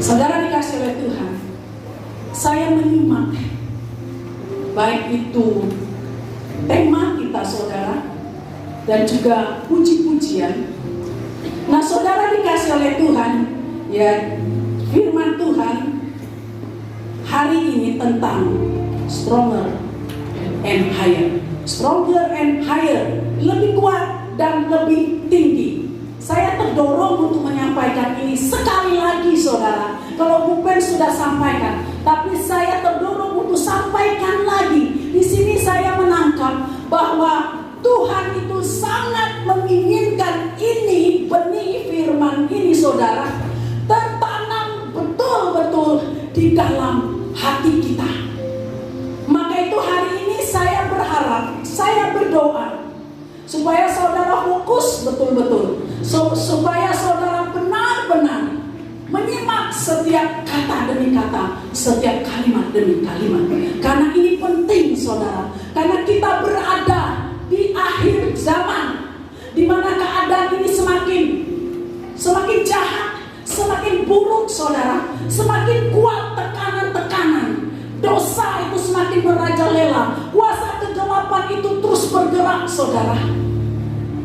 Saudara dikasih oleh Tuhan, saya menyimak baik itu tema kita saudara dan juga puji-pujian. Nah saudara dikasih oleh Tuhan, ya firman Tuhan hari ini tentang stronger and higher. Stronger and higher, lebih kuat dan lebih tinggi. Saya terdorong untuk menyampaikan ini sekali lagi saudara. Kalau Bupen sudah sampaikan, tapi saya terdorong untuk sampaikan lagi. Di sini saya menangkap bahwa Tuhan itu sangat menginginkan ini, benih firman ini saudara, tertanam betul-betul di dalam hati kita. Maka itu hari ini saya berharap, saya berdoa supaya saudara fokus betul-betul, supaya saudara benar-benar menyimak setiap kata demi kata, setiap kalimat demi kalimat. Karena ini penting saudara, karena kita berada di akhir zaman, di mana keadaan ini semakin jahat, semakin buruk saudara, semakin kuat tekanan-tekanan. Dosa itu semakin merajalela, kuasa kegelapan itu terus bergerak saudara.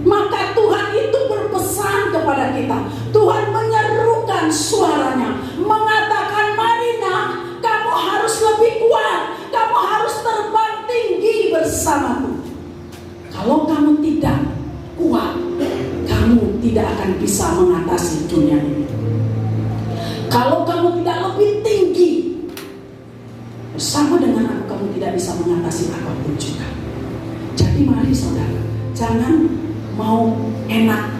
Maka Tuhan itu berpesan kepada kita. Tuhan menyerukan suaranya, mengatakan, mari nak, kamu harus lebih kuat, kamu harus terbang tinggi bersamaku. Kalau kamu tidak kuat, kamu tidak akan bisa mengatasi dunia ini. Kalau kamu tidak lebih tinggi bersama dengan aku, kamu tidak bisa mengatasi apapun juga. Jadi mari saudara, jangan mau enak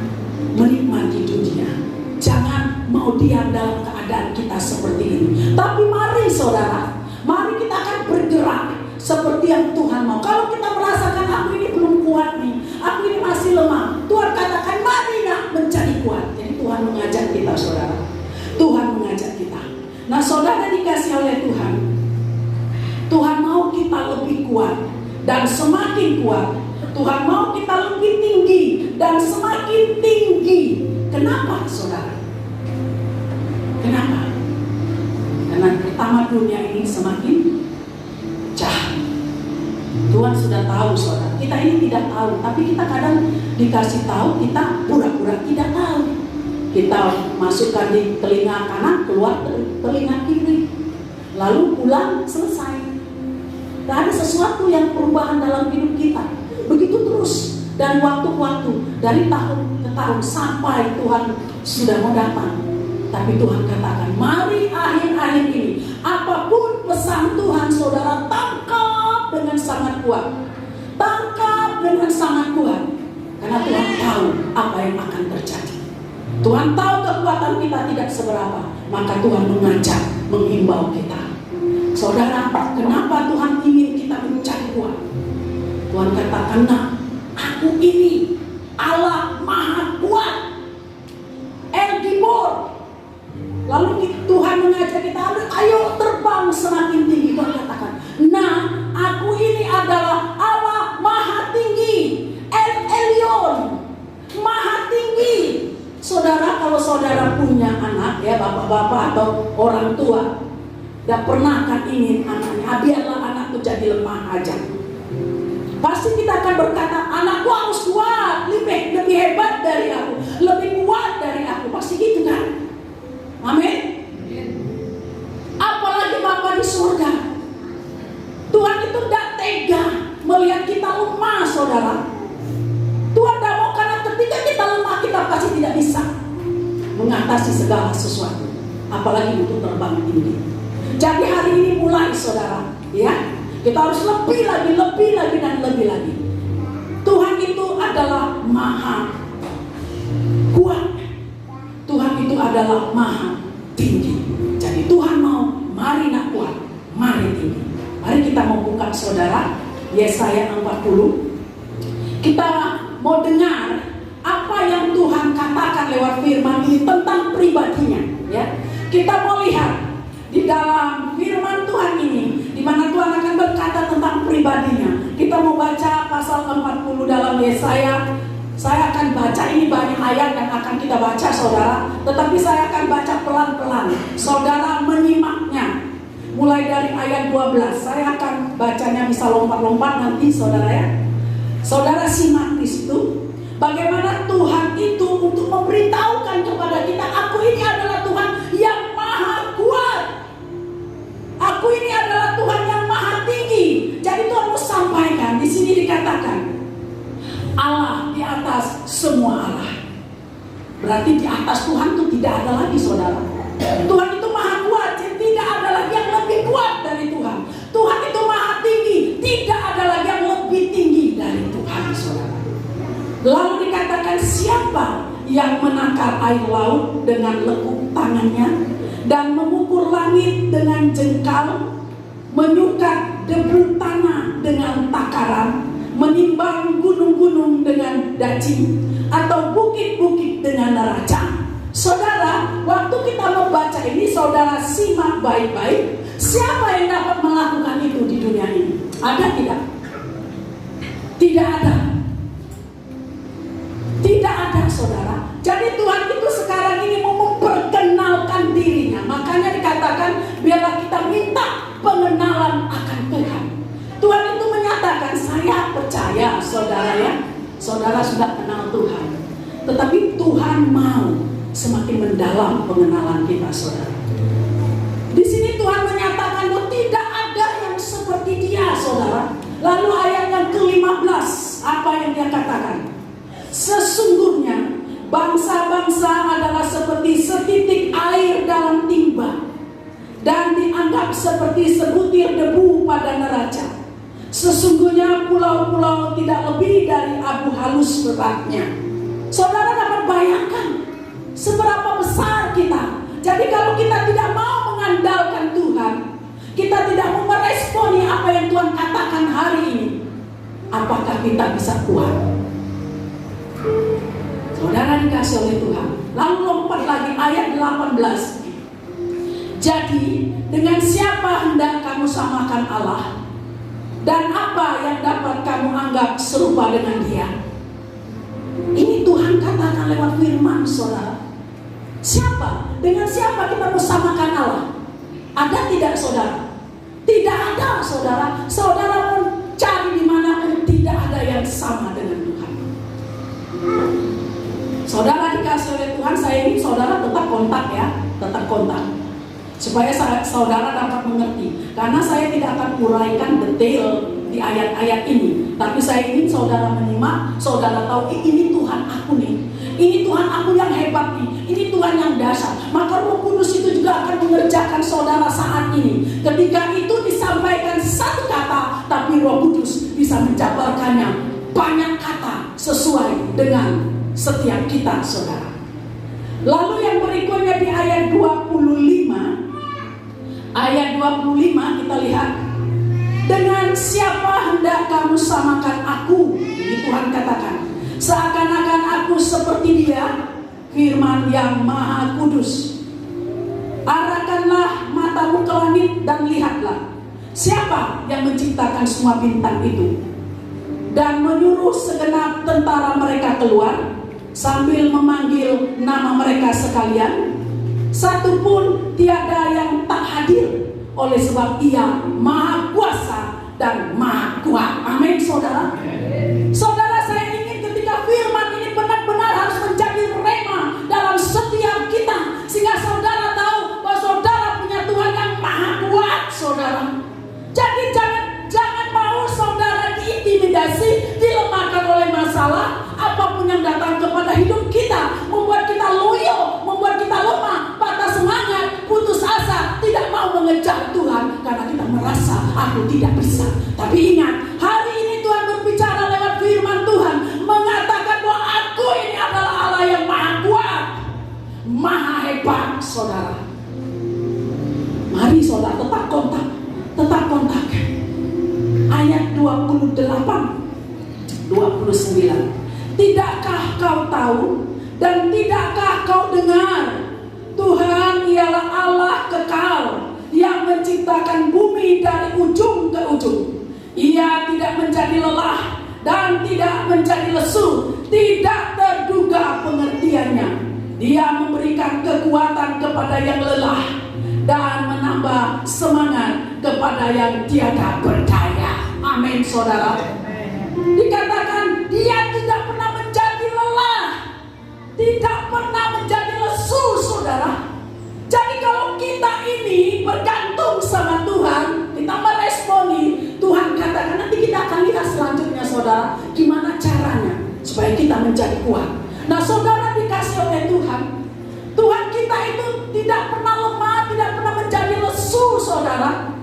menikmati dunia, jangan mau diam dalam keadaan kita seperti ini. Tapi mari saudara, mari kita akan bergerak seperti yang Tuhan mau. Kalau kita merasakan aku ini belum kuat nih, aku ini masih lemah, Tuhan katakan mari nak menjadi kuat. Jadi Tuhan mengajak kita saudara, Tuhan mengajak kita. Nah saudara dikasih oleh Tuhan, Tuhan mau kita lebih kuat dan semakin kuat. Tuhan mau kita lebih tinggi dan semakin tinggi. Kenapa saudara? Kenapa? Karena pertama dunia ini semakin jahat. Tuhan sudah tahu saudara. Kita ini tidak tahu, tapi kita kadang dikasih tahu, kita pura-pura tidak tahu. Kita masukkan di telinga kanan, keluar telinga kiri, lalu pulang, selesai. Tidak ada sesuatu yang perubahan dalam hidup kita. Begitu terus dari waktu ke waktu, dari tahun ke tahun sampai Tuhan sudah mau datang. Tapi Tuhan katakan, mari akhir-akhir ini, apapun pesan Tuhan saudara, tangkap dengan sangat kuat. Tangkap dengan sangat kuat. Karena Tuhan tahu apa yang akan terjadi. Tuhan tahu kekuatan kita tidak seberapa. Maka Tuhan mengajak, menghimbau kita. Saudara, kenapa Tuhan ingin kita menjadi kuat? Tuhan katakan, nah, aku ini Allah Maha Kuat, El Gibor. Lalu Tuhan mengajak kita, ayo terbang semakin tinggi. Tuhan katakan, nah, aku ini adalah Allah Maha Tinggi, El Elyon, Maha Tinggi. Saudara, kalau saudara punya anak, ya bapak-bapak atau orang tua, gak pernah kan ingin anaknya, biarlah anakku jadi lemah aja. Pasti kita akan berkata, anakku harus kuat, lebih hebat dari aku, lebih kuat dari aku. Pasti gitu kan? Amin. Apalagi Bapa di surga. Tuhan itu tidak tega melihat kita lemah saudara. Tuhan tidak mau, karena ketika kita lemah, kita pasti tidak bisa mengatasi segala sesuatu, apalagi untuk terbang tinggi. Jadi hari ini mulai saudara, ya, kita harus lebih lagi dan lebih lagi. Tuhan itu adalah Maha Kuat. Tuhan itu adalah Maha Tinggi. Jadi Tuhan mau, mari nak kuat, mari tinggi. Mari kita mau buka saudara Yesaya 40. Kita mau dengar apa yang Tuhan katakan lewat firman ini tentang pribadinya, ya. Kita mau lihat di dalam firman Tuhan ini, di mana Tuhan akan berkata tentang pribadinya. Kita mau baca pasal 40 dalam Yesaya. Saya akan baca, ini banyak ayat yang akan kita baca saudara, tetapi saya akan baca pelan-pelan saudara menyimaknya. Mulai dari ayat 12, saya akan bacanya bisa lompat-lompat nanti saudara ya. Saudara simak di situ. Bagaimana Tuhan itu untuk memberitahukan kepada kita, aku ini adalah Tuhan yang maha kuat. Aku ini adalah Tuhan yang maha tinggi. Jadi Tuhan mau sampaikan, di sini dikatakan Allah di atas semua Allah. Berarti di atas Tuhan itu tidak ada lagi saudara. Tuhan itu maha kuat, jadi tidak ada lagi yang lebih kuat dari Tuhan. Tuhan itu maha tinggi, tidak ada lagi yang lebih tinggi dari Tuhan saudara. Lalu dikatakan siapa yang menakar air laut dengan lekuk tangannya dan mengukur langit dengan jengkal, menyukat debu tanah dengan takaran, menimbang gunung-gunung dengan dacing, atau bukit-bukit dengan neraca. Saudara, waktu kita membaca ini, saudara simak baik-baik. Siapa yang dapat melakukan itu di dunia ini? Ada tidak? Tidak ada. Tidak ada saudara. Jadi Tuhan itu sekarang ini mau memperkenalkan dirinya. Makanya dikatakan biarlah kita minta pengenalan akan Tuhan. Tuhan itu menyatakan, saya percaya saudara ya, saudara sudah kenal Tuhan. Tetapi Tuhan mau semakin mendalam pengenalan kita saudara. Di sini Tuhan menyatakan bahwa tidak ada yang seperti Dia saudara. Lalu ayat yang ke-15, apa yang Dia katakan? Sesungguhnya bangsa-bangsa adalah seperti setitik air dalam timba dan dianggap seperti sebutir debu pada neraca. Sesungguhnya pulau-pulau tidak lebih dari abu halus beratnya. Saudara dapat bayangkan seberapa besar kita. Jadi kalau kita tidak mau mengandalkan Tuhan, kita tidak mau meresponi apa yang Tuhan katakan hari ini, apakah kita bisa kuat? Saudara dikasih oleh Tuhan. Lalu lompat lagi ayat 18. Jadi dengan siapa hendak kamu samakan Allah? Dan apa yang dapat kamu anggap serupa dengan Dia? Ini Tuhan katakan lewat firman saudara. Siapa? Dengan siapa kita mau samakan Allah? Ada tidak saudara? Tidak ada saudara. Saudara pun cari dimanapun, tidak ada yang sama dengan Tuhan. Saudara dikasih oleh Tuhan, saya ingin saudara tetap kontak ya, tetap kontak, supaya saudara dapat mengerti. Karena saya tidak akan uraikan detail di ayat-ayat ini, tapi saya ingin saudara menyimak, saudara tahu ini Tuhan aku nih, ini Tuhan aku yang hebat nih, ini Tuhan yang dasar. Maka Roh Kudus itu juga akan mengerjakan saudara saat ini. Ketika itu disampaikan satu kata, tapi Roh Kudus bisa menjabarkannya banyak kata sesuai dengan setiap kita saudara. Lalu yang berikutnya di ayat 25. Ayat 25 kita lihat, dengan siapa hendak kamu samakan aku? Ini Tuhan katakan, seakan-akan aku seperti Dia, firman yang maha kudus. Arahkanlah matamu ke langit dan lihatlah, siapa yang menciptakan semua bintang itu dan menyuruh segenap tentara mereka keluar sambil memanggil nama mereka sekalian. Satu pun tiada yang tak hadir, oleh sebab Ia maha kuasa dan maha kuat. Amin saudara. Saudara, saya ingin ketika firman ini benar-benar harus menjadi rema dalam setiap kita, sehingga saudara tahu bahwa saudara punya Tuhan yang maha kuat saudara. Jadi jangan mau saudara diintimidasi, dilemahkan oleh masalah apapun yang datang kepada hidup kita, membuat kita loyo, membuat kita lemah, patah semangat, putus asa, tidak mau mengejar Tuhan karena kita merasa aku tidak bisa. Tapi ingat, hari ini Tuhan berbicara lewat firman Tuhan, mengatakan bahwa aku ini adalah Allah yang maha kuat, maha hebat saudara. Mari saudara tetap kontak, tetap kontak. Ayat 28, 29. Tidakkah kau tahu dan tidakkah kau dengar, Tuhan ialah Allah kekal yang menciptakan bumi dari ujung ke ujung. Ia tidak menjadi lelah dan tidak menjadi lesu, tidak terduga pengertiannya. Dia memberikan kekuatan kekuatan kepada yang lelah, dan menambah semangat kepada yang tiada berdaya. Amin, saudara. Dikatakan dia tidak pernah menjadi lelah, tidak pernah menjadi lesu, saudara. Jadi kalau kita ini bergantung sama Tuhan, kita meresponi, Tuhan katakan, nanti kita akan lihat selanjutnya, saudara, gimana caranya supaya kita menjadi kuat. Nah, saudara dikasih oleh Tuhan, Tuhan kita itu tidak pernah lemah, tidak pernah menjadi lesu, saudara.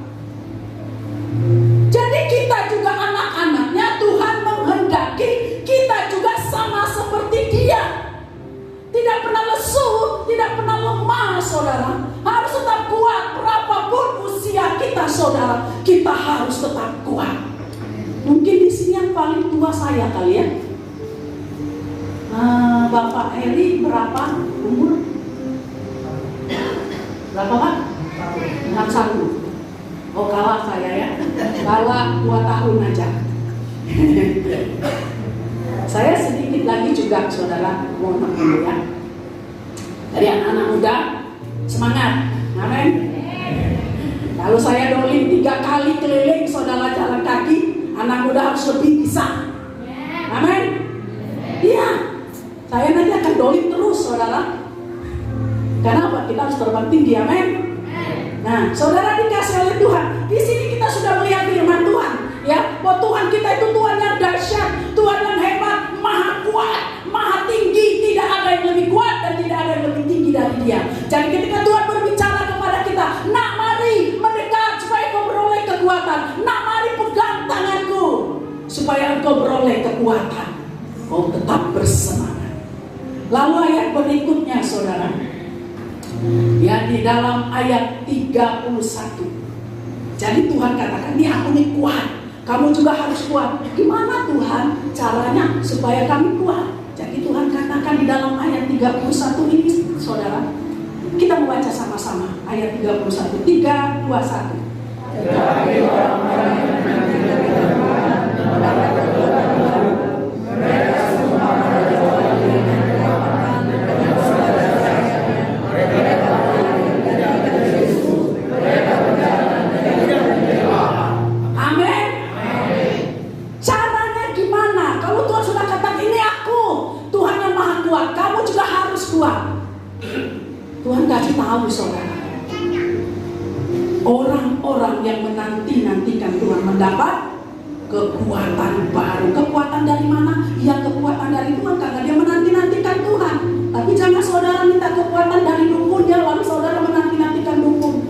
Jadi kita juga anak-anaknya, Tuhan menghendaki kita juga sama seperti Dia. Tidak pernah lesu, tidak pernah lemah, saudara. Harus tetap kuat, berapapun usia kita, saudara. Kita harus tetap kuat. Mungkin di sini yang paling tua saya kali ya. Bapak Heri berapa umur? Berapa, Pak? 61. Oh, kalah saya ya. Kalah 2 tahun aja. Saya sedikit lagi juga, saudara, mohon maaf dulu ya. Dari anak-anak muda, semangat, amin. Kalau saya dolim 3 kali keliling, saudara jalan kaki, anak muda harus lebih bisa, amin. Iya, saya nanti akan dolim terus, saudara. Kenapa? Kita harus terbang tinggi, amin. Nah, saudara dikasih oleh Tuhan. Di sini kita sudah melihat firman Tuhan, ya, bahwa Tuhan kita itu Tuhan yang dahsyat, Tuhan yang hebat, maha kuat, maha tinggi. Tidak ada yang lebih kuat dan tidak ada yang lebih tinggi dari Dia. Jadi ketika Tuhan berbicara kepada kita, nak mari mendekat supaya kau beroleh kekuatan. Nak mari pegang tanganku supaya engkau beroleh kekuatan. Kau tetap bersemangat. Lalu ayat berikutnya, saudara, ya, di dalam ayat 31. Jadi Tuhan katakan, ini aku nih kuat, kamu juga harus kuat. Gimana Tuhan caranya supaya kami kuat? Jadi Tuhan katakan di dalam ayat 31 ini, saudara, kita membaca sama-sama ayat 31. 3, 2, 1. Tetapi orang-orang yang menantikan Tuhan mendapat kekuatan baru. Mereka semua akan beroleh dengan kekuatan dan saudara-saudara. Mereka berlari tidak ada Yesus. Mereka berjalan tidak berlelah. Amin. Caranya gimana? Kalau Tuhan sudah katakan, ini aku, Tuhan yang maha kuat, kamu juga harus kuat. Tuhan kasih tahu, saudara, orang-orang yang menanti-nantikan Tuhan mendapat kekuatan baru. Kekuatan dari mana? Ya, kekuatan dari Tuhan, karena dia menanti-nantikan Tuhan. Tapi jangan saudara minta kekuatan dari dukun, ya, lalu saudara menanti-nantikan dukun.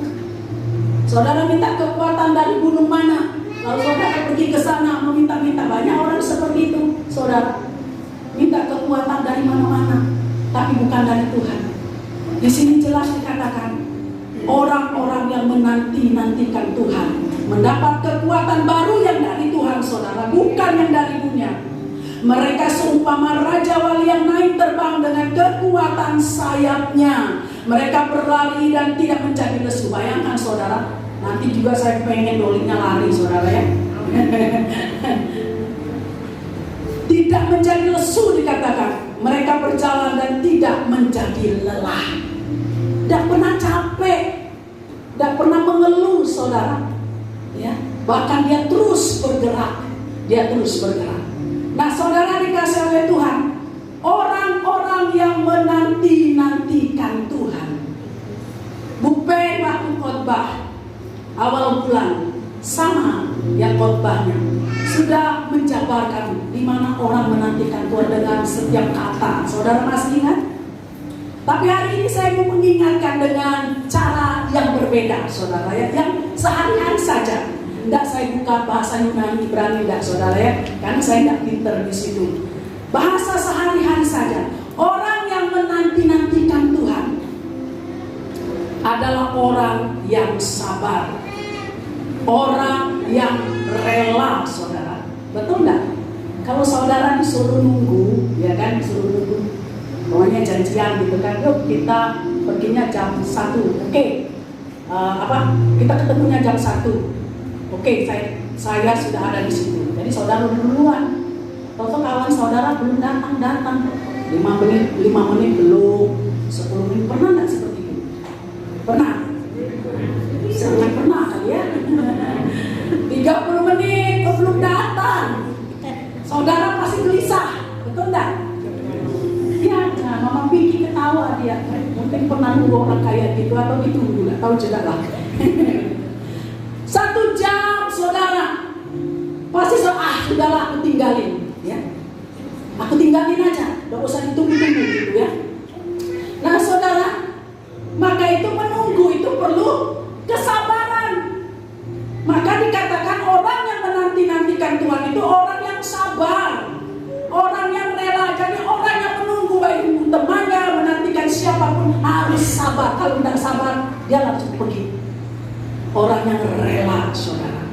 Saudara minta kekuatan dari gunung mana, lalu saudara pergi ke sana meminta-minta. Banyak orang seperti itu, saudara. Minta kekuatan dari mana-mana, tapi bukan dari Tuhan. Di sini jelas dikatakan, orang-orang yang menanti-nantikan Tuhan mendapat kekuatan baru yang dari Tuhan, saudara, bukan yang dari dunia. Mereka seumpama raja wali yang naik terbang dengan kekuatan sayapnya. Mereka berlari dan tidak menjadi lesu. Bayangkan, saudara, nanti juga saya pengen dolimnya lari, saudara, ya. Tidak menjadi lesu dikatakan. Mereka berjalan dan tidak menjadi lelah. Tidak pernah capek, tidak pernah mengeluh, saudara. Ya, bahkan dia terus bergerak, Nah, saudara dikasih oleh Tuhan, orang-orang yang menanti-nantikan Tuhan. Bupen waktu khotbah awal bulan, sama yang khotbahnya sudah menjabarkan di mana orang menantikan Tuhan dengan setiap kata. Saudara masih ingat? Tapi hari ini saya mau mengingatkan dengan cara yang berbeda, saudara, ya, yang sehari-hari saja. Tidak saya buka bahasa Yunani, Ibrani, tidak, saudara, ya, karena saya tidak pinter di situ. Bahasa sehari-hari saja. Orang yang menanti-nantikan Tuhan adalah orang yang sabar, orang yang rela, saudara. Betul enggak? Kalau saudara disuruh nunggu, ya kan, disuruh nunggu, pokoknya janjian gitu kan, yuk kita perginya jam 1, oke. Kita ketemunya jam 1. Oke, saya sudah ada di situ. Jadi saudara duluan. Kalau kawan saudara belum datang, 5 menit belum, 10 menit, pernah nggak seperti Mungkin pernah nunggu orang kayak gitu atau itu nggak tahu juga lah. 1 jam saudara, pasti sudahlah aku tinggalin, ya. Aku tinggalin aja, nggak usah ditunggu-tunggu gitu ya. Nah saudara, maka itu menunggu itu perlu kesabaran. Maka dikatakan orang yang menanti-nantikan Tuhan itu orang yang sabar, orang yang rela. Jadi orang yang menunggu, baik temannya menantikan siapapun harus sabar. Kalau tidak sabar, dia langsung pergi. Orang yang rela, saudara,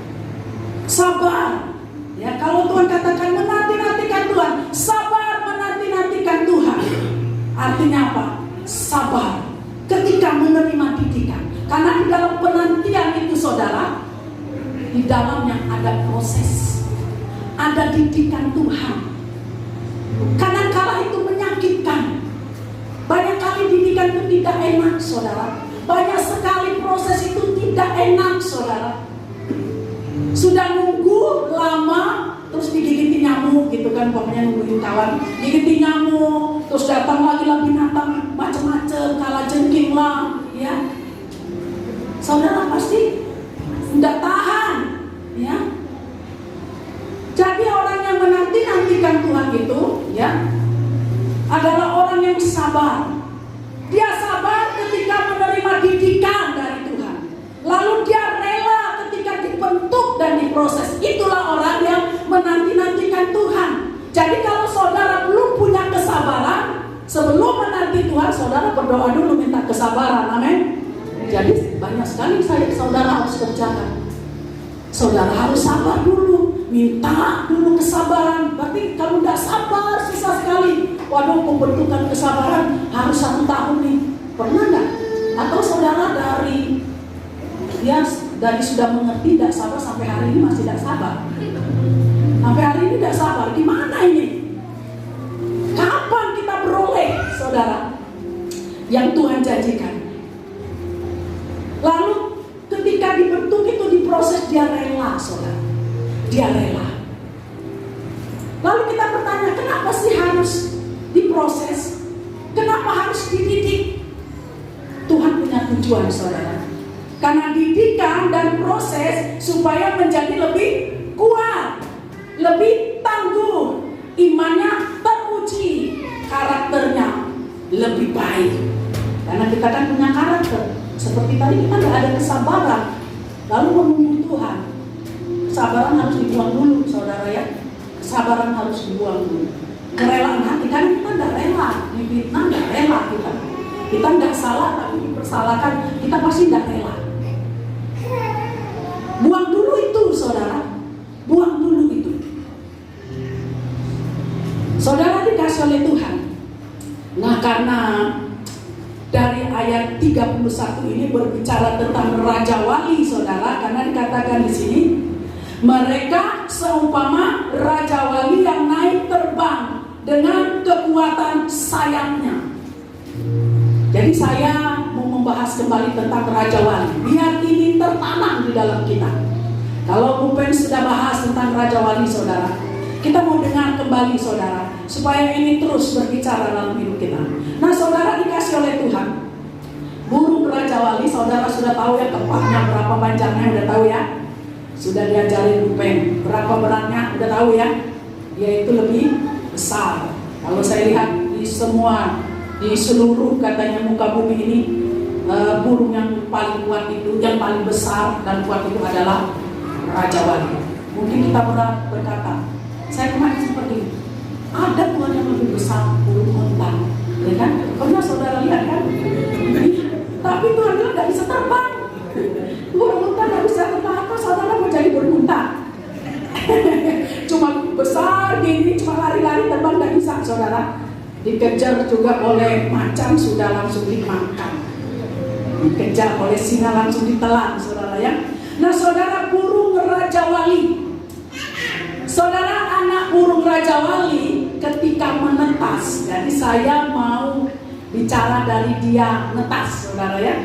sabar. Ya, kalau Tuhan katakan menanti-nantikan Tuhan, sabar menanti-nantikan Tuhan. Artinya apa? Sabar ketika menerima didikan. Karena di dalam penantian itu, saudara, di dalamnya ada proses, ada didikan Tuhan. Kadang-kala itu menyakitkan. Banyak kali didikan itu tidak enak, saudara. Banyak sekali proses itu tidak enak, saudara. Sudah nunggu lama, terus digigiti nyamuk gitu kan, pokoknya nungguin kawan, digigiti nyamuk, terus datang lagi binatang macam-macam, kalajengking lah, ya. Saudara pasti tidak tahan, ya. Jadi orang yang menanti-nantikan Tuhan itu, ya, adalah orang yang sabar. Dia sabar ketika menerima didikan dari Tuhan. Lalu dia rela ketika dibentuk dan diproses. Itulah orang yang menanti-nantikan Tuhan. Jadi kalau saudara belum punya kesabaran, sebelum menanti Tuhan, saudara berdoa dulu minta kesabaran. Amin. Jadi banyak sekali saudara harus kerjakan. Saudara harus sabar dulu, minta dulu kesabaran. Berarti kalau tidak sabar, susah sekali. Waduh, pembentukan kesabaran harus 1 tahun nih. Pernah nggak? Atau saudara dari sudah mengerti tidak sabar sampai hari ini masih tidak sabar? Sampai hari ini tidak sabar. Gimana ini? Kapan kita beroleh, saudara, yang Tuhan janjikan? Lalu ketika dibentuk itu diproses, dia rela, saudara. Dia rela. Lalu kita bertanya, kenapa sih harus diproses? Kenapa harus dididik? Tuhan punya tujuan, saudara. Karena didikan dan proses supaya menjadi lebih kuat, lebih tangguh, imannya teruji, karakternya lebih baik. Karena kita kan punya karakter. Seperti tadi kita nggak ada kesabaran, lalu menunggu Tuhan. Kesabaran harus dibuang dulu, saudara ya. Kesabaran harus dibuang dulu. Kerelaan hati kan kita nggak rela, difitnah nggak rela kita. Kita nggak salah tapi dipersalahkan, kita pasti nggak rela. Buang dulu itu, saudara. Buang dulu itu. Saudara dikasih oleh Tuhan. Nah, karena dari ayat 31 ini berbicara tentang Raja Wali, saudara, karena dikatakan di sini mereka seumpama Raja Wali yang naik terbang dengan kekuatan sayapnya. Jadi saya mau membahas kembali tentang Raja Wali, biar ini tertanam di dalam kita. Kalau Bu Pen sudah bahas tentang Raja Wali, saudara, kita mau dengar kembali, saudara, supaya ini terus berbicara dalam hidup kita. Nah, saudara dikasih oleh Tuhan burung Raja Wali, saudara sudah tahu ya kepaknya berapa panjangnya, udah tahu ya. Sudah diajarin Bu Pen berapa beratnya, udah tahu ya. Dia itu lebih besar. Kalau saya lihat di seluruh katanya muka bumi ini, burung yang paling kuat itu, yang paling besar dan kuat itu adalah Raja Wali. Mungkin kita berkata, saya kemarin seperti ini, ada Tuhan yang lebih besar burung unta, ya kan? Pernah saudara lihat kan? Tapi Tuhan bilang nggak bisa terbang. Burung unta nggak bisa terbang. Apa saudara mau jadi burung unta? Cuma besar gini, cuma lari-lari terbang nggak bisa, saudara. Dikejar juga oleh macan sudah langsung dimakan. Dikejar oleh singa langsung ditelan, saudara ya. Nah, saudara, burung Raja Wali. Saudara, anak burung Raja Wali ketika menetas. Jadi saya mau bicara dari dia netas, saudara ya.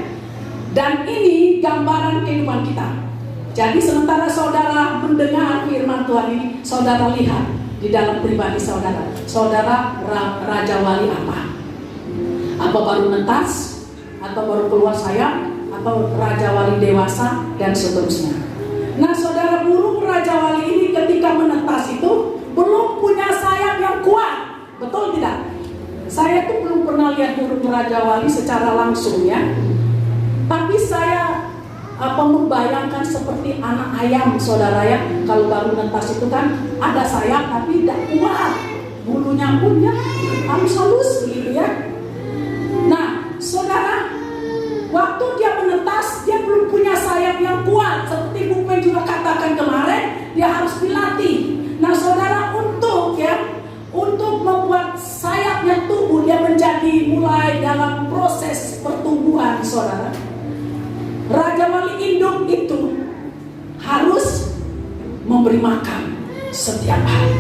Dan ini gambaran kehidupan kita. Jadi sementara saudara mendengar firman Tuhan ini, saudara lihat di dalam pribadi saudara. Saudara Raja Wali apa? Apa baru netas, atau baru keluar sayap, atau Raja Wali dewasa, dan seterusnya. Nah saudara, burung Raja Wali ini ketika menetas itu belum punya sayap yang kuat, betul tidak? Saya tuh belum pernah lihat burung Raja Wali secara langsung ya, tapi saya membayangkan seperti anak ayam saudara ya. Kalau baru netas itu kan ada sayap tapi tidak kuat, bulunya pun ya halus-halus begitu ya. Nah saudara, waktu dia menetas dia belum punya sayap yang kuat. Seperti Bu Pen juga katakan kemarin, dia harus dilatih. Nah saudara, untuk membuat sayapnya tumbuh, dia menjadi mulai dalam proses pertumbuhan saudara. Raja Wali induk itu harus memberi makan setiap hari.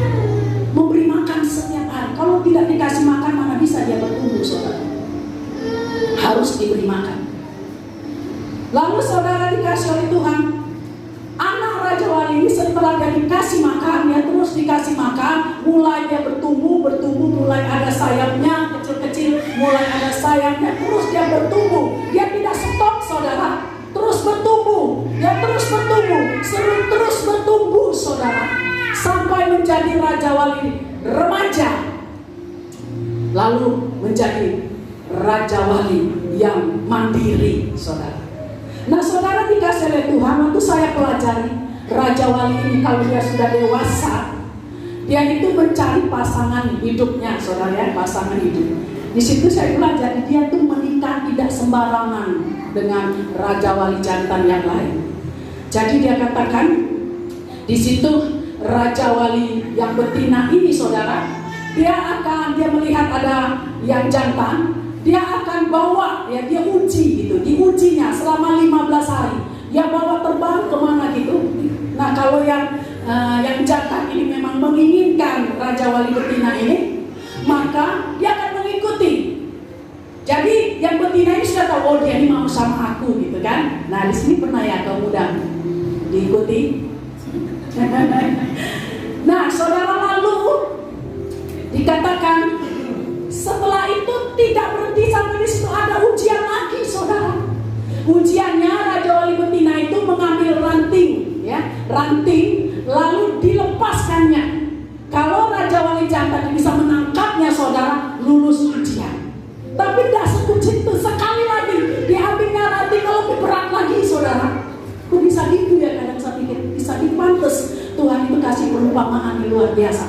Memberi makan setiap hari. Kalau tidak dikasih makan, mana bisa dia bertumbuh saudara? Harus diberi makan. Lalu saudara, dikasih oleh Tuhan, anak Raja Wali ini setelah dia dikasih makan, dia terus dikasih makan, mulai dia bertumbuh, mulai ada sayapnya, kecil-kecil, mulai ada sayapnya, terus dia bertumbuh. Dia tidak stop saudara, terus bertumbuh, dia terus bertumbuh saudara, sampai menjadi Raja Wali remaja, lalu menjadi Raja Wali yang mandiri saudara. Nah saudara, dikasih oleh Tuhan, waktu saya pelajari Raja Wali ini, kalau dia sudah dewasa, dia itu mencari pasangan hidupnya saudara ya, pasangan hidup. Di situ saya belajar, dia tuh menikah tidak sembarangan dengan Raja Wali jantan yang lain. Jadi dia katakan di situ, Raja Wali yang betina ini saudara, dia melihat ada yang jantan, dia akan bawa ya, dia uji gitu, diujinya selama 15 hari. Dia bawa terbang kemana gitu. Nah kalau yang jantan ini memang menginginkan Raja Wali betina ini, maka dia akan mengikuti. Jadi yang betina ini sudah tahu, oh dia ini mau sama aku gitu kan. Nah di sini pernah ya kaum muda diikuti. Nah saudara, lalu dikatakan setelah itu tidak berhenti sampai di situ, ada ujian lagi saudara. Ujiannya, Raja Wali betina itu mengambil ranting ya, lalu dilepaskannya. Kalau Raja Wali jantan bisa menangkapnya saudara, lulus ujian. Tapi tidak sekecil itu, sekali lagi diambilnya ranting, kalau lebih berat lagi saudara. Kok bisa gitu ya, kadang saya pikir bisa dipantes. Tuhan itu kasih perumpamaan yang luar biasa.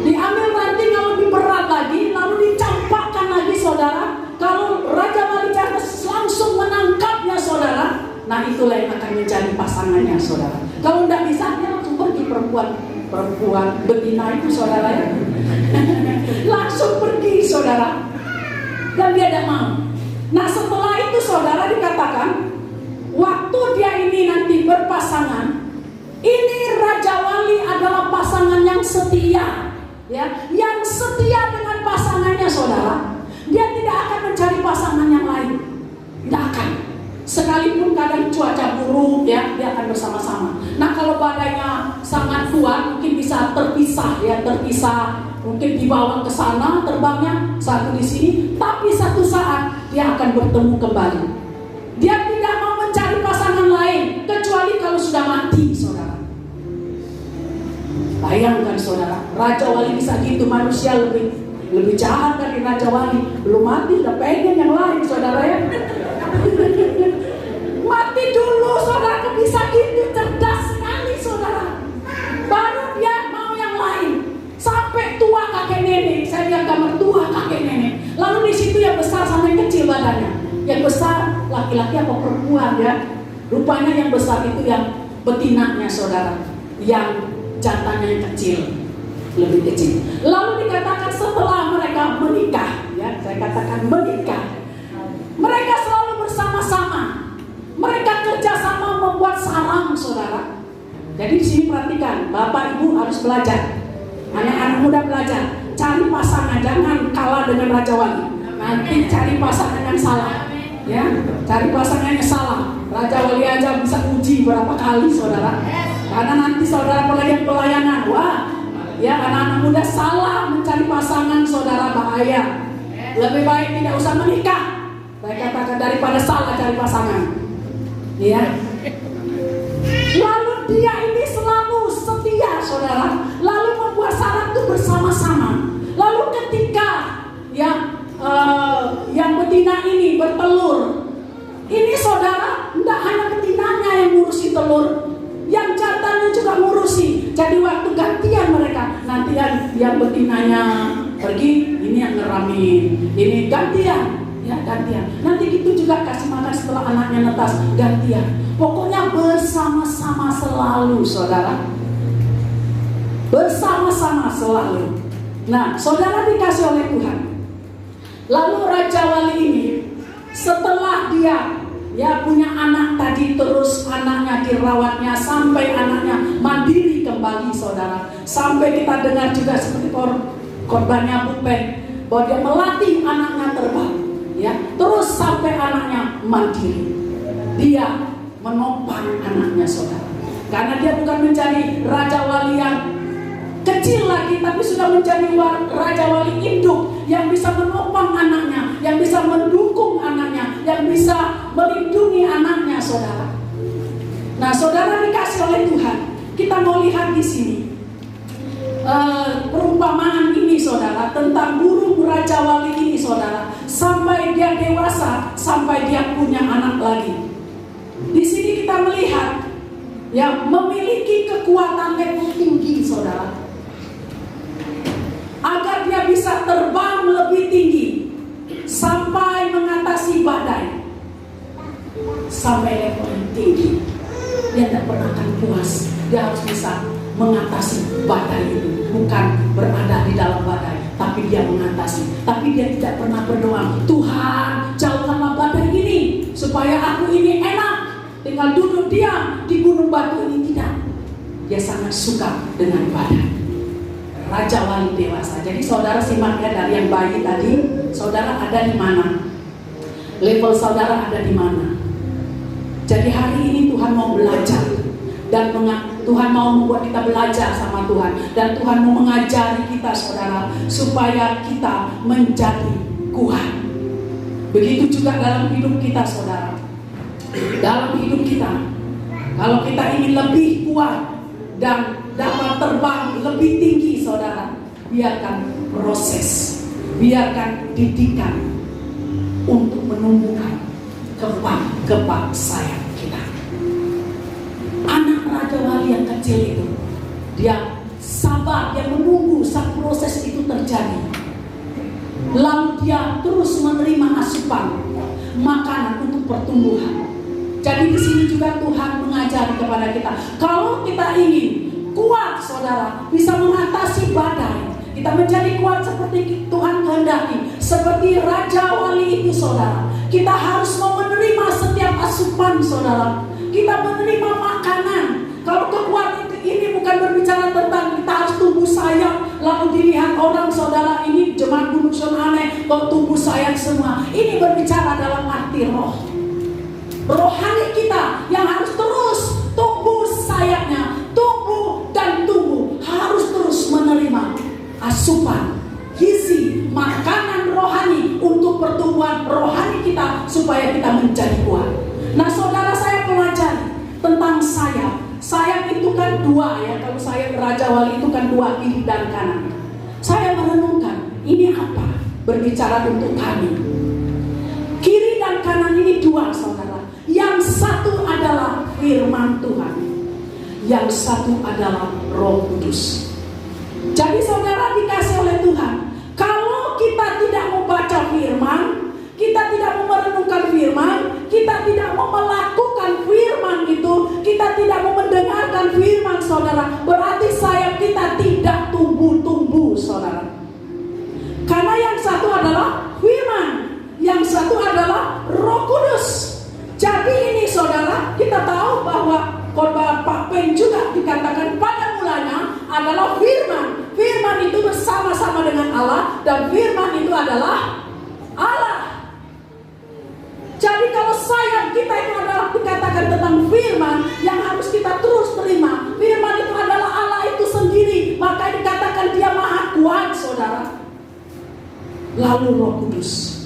Diambil ranting yang lebih berat lagi, lalu dicampakkan lagi saudara. Kalau Raja Wali jantan langsung menangkapnya saudara, nah itulah yang akan menjadi pasangannya saudara. Kalau tidak bisa, dia langsung pergi, perempuan betina itu saudara ya. Langsung pergi saudara, dan dia tidak mau. Nah setelah itu saudara, dikatakan waktu dia ini nanti berpasangan, ini Raja Wali adalah pasangan yang setia ya, yang setia dengan pasangannya saudara. Dia tidak akan mencari pasangan yang lain, tidak akan. Sekalipun kadang cuaca buruk ya, dia akan bersama-sama. Nah kalau badainya sangat kuat, mungkin bisa terpisah, mungkin dibawa ke sana terbangnya, satu di sini. Tapi satu saat dia akan bertemu kembali. Dia tidak mau mencari pasangan lain kecuali kalau sudah mati saudara. Bayangkan saudara, Raja Wali bisa gitu. Manusia lebih jahat dari Raja Wali. Belum mati sudah pengen yang lain saudara ya. Mati dulu saudara, bisa gitu, cerdas sekali saudara. Baru dia mau yang lain. Sampai tua kakek nenek, saya lihat gambar tua kakek nenek. Lalu di situ yang besar sama yang kecil badannya. Yang besar laki-laki apa perempuan ya. Rupanya yang besar itu yang betinanya saudara, yang jantannya yang kecil, lebih kecil. Lalu dikatakan setelah mereka menikah, ya, saya katakan menikah, mereka selalu bersama-sama. Mereka kerjasama membuat sarang, saudara. Jadi di sini perhatikan, bapak ibu harus belajar, anak-anak muda belajar, cari pasangan, jangan kalah dengan Raja Wali. Nanti cari pasangan yang salah, ya, cari pasangan yang salah. Raja Wali aja bisa uji berapa kali, saudara. Karena nanti saudara pelayanan, wah, ya anak-anak muda salah mencari pasangan, saudara, bahaya. lebih baik tidak usah menikah. Saya katakan daripada salah cari pasangan. Ya. Lalu dia ini selalu setia, saudara. Lalu membuat syarat itu bersama-sama. Lalu ketika yang betina ini bertelur, ini saudara, tidak hanya betinanya yang ngurusi telur, yang jantannya juga ngurusi. Jadi waktu gantian mereka, nanti yang betinanya pergi, ini yang ngeramin, ini gantian. Ya, gantian. Nanti gitu juga kasih makan setelah anaknya netas, gantian. Pokoknya bersama-sama selalu, saudara. Bersama-sama selalu. Nah, saudara dikasih oleh Tuhan. Lalu Raja Wali ini, setelah dia punya anak tadi, terus anaknya dirawatnya sampai anaknya mandiri kembali, saudara. Sampai kita dengar juga seperti korbannya Bupen, bahwa dia melatih anaknya terbang. Ya, terus sampai anaknya mandiri, dia menopang anaknya, saudara. Karena dia bukan menjadi Raja Wali yang kecil lagi, tapi sudah menjadi Raja Wali induk yang bisa menopang anaknya, yang bisa mendukung anaknya, yang bisa melindungi anaknya, saudara. Nah, saudara dikasih oleh Tuhan, kita mau lihat di sini perumpamaan ini, saudara, tentang burung Raja Wali ini, saudara, sampai dia dewasa, sampai dia punya anak lagi. Di sini kita melihat memiliki kekuatan level tinggi, saudara, agar dia bisa terbang lebih tinggi sampai mengatasi badai, sampai level yang tinggi. Dia tidak pernah akan puas, dia harus bisa mengatasi badai itu, bukan berada di dalam badai, tapi dia mengatasi. Tapi dia tidak pernah berdoa, Tuhan jauhkanlah badai ini supaya aku ini enak tinggal duduk diam di gunung batu ini. Tidak, dia sangat suka dengan badai. Raja Wali dewasa. Jadi saudara simak ya, dari yang bayi tadi, saudara ada di mana? Level saudara ada di mana? Jadi hari ini Tuhan mau belajar dan Tuhan mau membuat kita belajar sama Tuhan, dan Tuhan mau mengajari kita, saudara, supaya kita menjadi kuat. Begitu juga dalam hidup kita, saudara. Dalam hidup kita, kalau kita ingin lebih kuat dan dapat terbang lebih tinggi, saudara, biarkan proses, biarkan didikan untuk menumbuhkan kebak sayap kita. Anak Raja Wali yang kecil itu, dia sabar, dia menunggu saat proses itu terjadi. Lalu dia terus menerima asupan makanan untuk pertumbuhan. Jadi di sini juga Tuhan mengajari kepada kita, kalau kita ingin kuat, saudara, bisa mengatasi badai, kita menjadi kuat seperti Tuhan kehendaki, seperti Raja Wali itu, saudara, kita harus mau menerima setiap asupan, saudara. Kita menerima makanan. Kalau kekuatan ini bukan berbicara tentang kita harus tumbuh sayap, lalu dilihat orang, saudara, ini jemaat Gunung Sonane kok tumbuh sayap semua. Ini berbicara dalam arti roh. Rohani kita yang harus terus tumbuh sayapnya, tumbuh dan tumbuh, harus terus menerima asupan, gizi, makanan rohani untuk pertumbuhan rohani kita supaya kita menjadi kuat. Nah, saudara, saya pelajari tentang sayap. Sayap itu kan dua ya, kalau sayap Raja Wali itu kan dua, kiri dan kanan. Saya merenungkan, ini apa? Berbicara untuk kami. Kiri dan kanan ini dua, saudara. Yang satu adalah firman Tuhan, yang satu adalah Roh Kudus. Jadi saudara dikasih oleh Tuhan, kalau kita tidak membaca firman, kita tidak mau merenungkan firman, kita tidak mau melakukan firman itu, kita tidak mau mendengarkan firman, saudara, berarti sayap kita tidak tumbuh-tumbuh, saudara. Karena yang satu adalah firman, yang satu adalah Roh Kudus. Jadi ini, saudara, kita tahu bahwa khotbah Pak Pen juga dikatakan pada mulanya adalah firman. Firman itu bersama-sama dengan Allah, dan firman itu adalah Allah. Jadi kalau sayap kita itu adalah dikatakan tentang firman yang harus kita terus terima. Firman itu adalah Allah itu sendiri, maka dikatakan dia maha kuat, saudara. lalu Roh Kudus.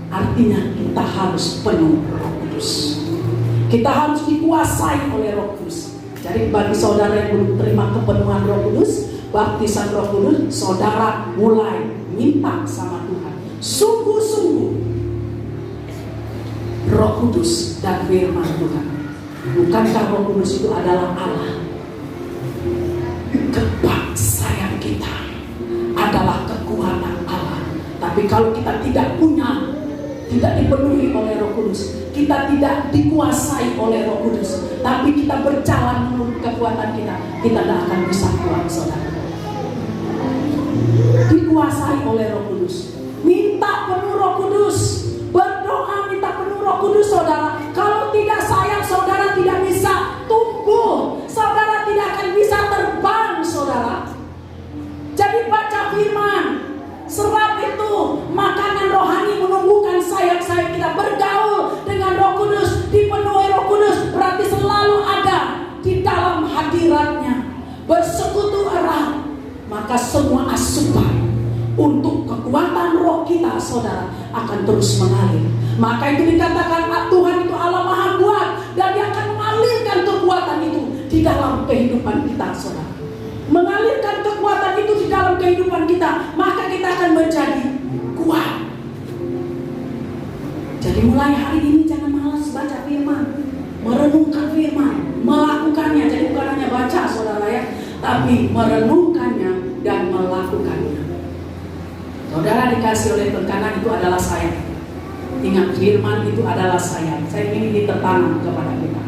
Artinya kita harus penuh Roh Kudus. Kita harus dikuasai oleh Roh Kudus. Jadi bagi saudara yang belum terima kepenuhan Roh Kudus, baptisan Roh Kudus, saudara mulai minta sama Tuhan, sungguh-sungguh Roh Kudus dan firman Tuhan. Bukankah Roh Kudus itu adalah Allah? Kebak sayang kita adalah kekuatan Allah. Tapi kalau kita tidak punya, tidak dipenuhi oleh Roh Kudus, kita tidak dikuasai oleh Roh Kudus, tapi kita berjalan menurut kekuatan kita, kita tidak akan bisa kuat, saudara. Dikuasai oleh Roh Kudus. Minta penuh Roh Kudus. Berdoa minta penuh Roh Kudus, saudara. Kalau tidak sayang, saudara tidak bisa tumbuh. Saudara tidak akan bisa terbang, saudara. Jadi baca firman. Sebab itu makanan rohani menumbuhkan sayap-sayap kita. Bergaul dengan Roh Kudus, dipenuhi Roh Kudus, berarti selalu ada di dalam hadiratnya. Bersekutu erat, maka semua asupan untuk kekuatan roh kita, saudara, akan terus mengalir. Maka itu dikatakan Tuhan itu Allah Maha Kuat, dan Dia akan mengalirkan kekuatan itu di dalam kehidupan kita, saudara. Mengalirkan kekuatan itu di dalam kehidupan kita, maka kita akan menjadi kuat. Jadi mulai hari ini jangan malas baca firman, merenungkan firman, melakukannya. Jadi bukan hanya baca, saudara ya, tapi merenungkannya dan melakukannya. Saudara dikasih oleh Tuhan, karena itu adalah saya. Ingat, firman itu adalah saya. Saya ini ditertanam kepada kita.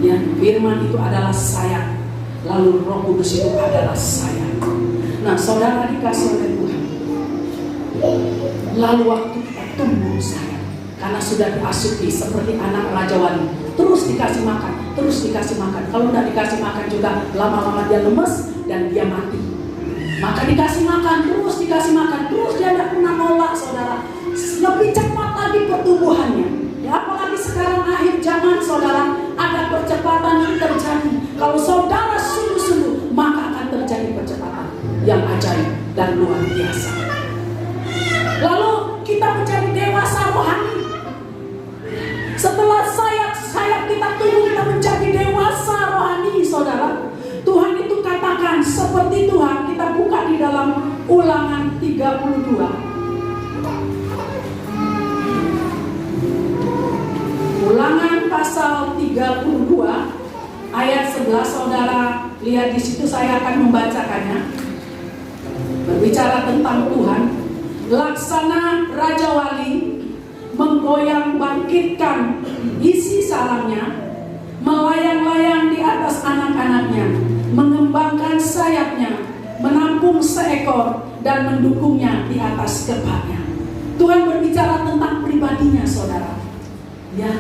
Ya, firman itu adalah saya. Lalu Roh Kudus itu adalah saya. Nah, saudara dikasih oleh Tuhan. Lalu waktu kita tumbuh saya, karena sudah diasupi seperti anak Raja Wali, terus dikasih makan, terus dikasih makan. Kalau tidak dikasih makan juga, lama-lama dia lemes dan dia mati. Maka dikasih makan, terus dikasih makan, terus dia tidak pernah nolak, saudara. Lebih cepat lagi pertumbuhannya. Ya, apalagi sekarang akhir zaman, saudara, ada percepatan yang terjadi. Kalau saudara sungguh-sungguh, maka akan terjadi percepatan yang ajaib dan luar biasa. Lalu kita menjadi dewasa rohani. Setelah sayap kita tumbuh, kita menjadi dewasa rohani, saudara. Tuhan itu katakan seperti Tuhan. Kita buka di dalam Ulangan 32. Ulangan pasal 32 ayat 11, saudara lihat di situ, saya akan membacakannya. Berbicara tentang Tuhan, laksana Raja Wali menggoyang bangkitkan isi sarangnya, melayang-layang di atas anak-anaknya, mengembangkan sayapnya, menampung seekor dan mendukungnya di atas kepalanya. Tuhan berbicara tentang pribadinya, saudara. Ya,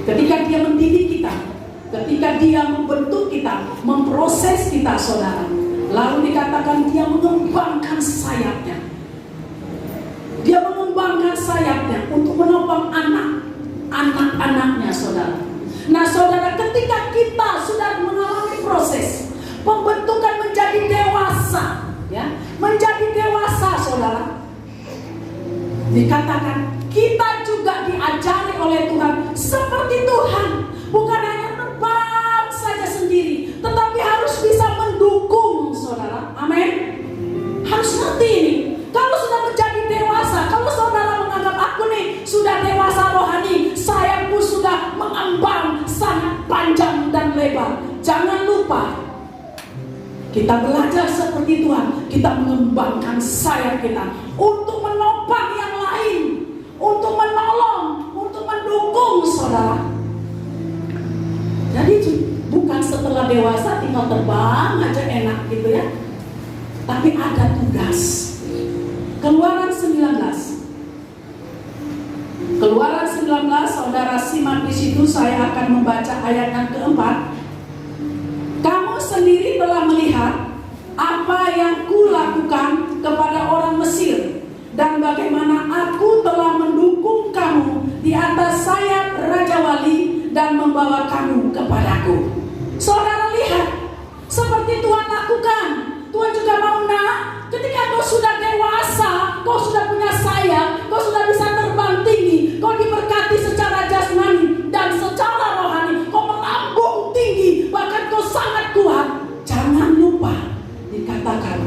ketika Dia mendidik kita, ketika Dia membentuk kita, memproses kita, saudara, lalu dikatakan Dia mengembangkan sayapnya. Dia mengembangkan sayapnya untuk menopang anak-anaknya, saudara. Nah, saudara, ketika kita sudah mengalami proses pembentukan menjadi dewasa, ya, menjadi dewasa, saudara, dikatakan kita juga diajari oleh Tuhan seperti Tuhan. Bukan hanya terbang saja sendiri, tetapi harus bisa mendukung, saudara. Amin. Harus ngerti ini. Kalau sudah menjadi dewasa, kalau saudara menganggap aku nih sudah dewasa rohani, sayapku sudah mengembang sangat panjang dan lebar, jangan lupa kita belajar seperti Tuhan. Kita mengembangkan sayap kita untuk menopang yang lain, untuk menolong, untuk mendukung, saudara. Jadi bukan setelah dewasa tinggal terbang aja enak gitu ya, tapi ada tugas. Keluaran 19, saudara simak di situ. Saya akan membaca ayat yang keempat. Kamu sendiri telah melihat apa yang kulakukan kepada orang Mesir, dan bagaimana aku telah mendukung kamu di atas sayap Raja Wali dan membawa kamu kepadaku. Saudara lihat, seperti Tuhan lakukan. Tuhan juga mau, nak, ketika kau sudah dewasa, kau sudah punya sayap, kau sudah bisa terbang tinggi, kau diberkati secara jasmani dan secara rohani, kau melambung tinggi, bahkan kau sangat kuat. Jangan lupa dikatakan,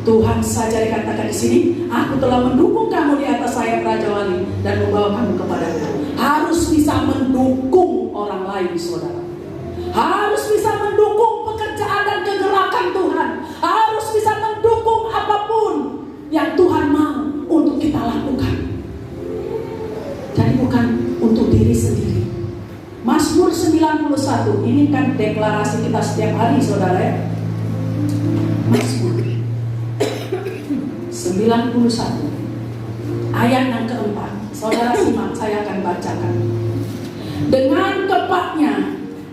Tuhan saja dikatakan di sini, aku telah mendukung kamu di atas sayap Raja Wali dan membawa kamu kepadaku. Harus bisa mendukung orang lain, saudara. Harus bisa mendukung pekerjaan dan kegerakan Tuhan. Harus bisa mendukung apapun yang Tuhan mau untuk kita lakukan. Jadi bukan untuk diri sendiri. Mazmur 91, ini kan deklarasi kita setiap hari, saudara ya. Mazmur 91 ayat yang keempat. Saudara simak, saya akan bacakan. Dengan tepatnya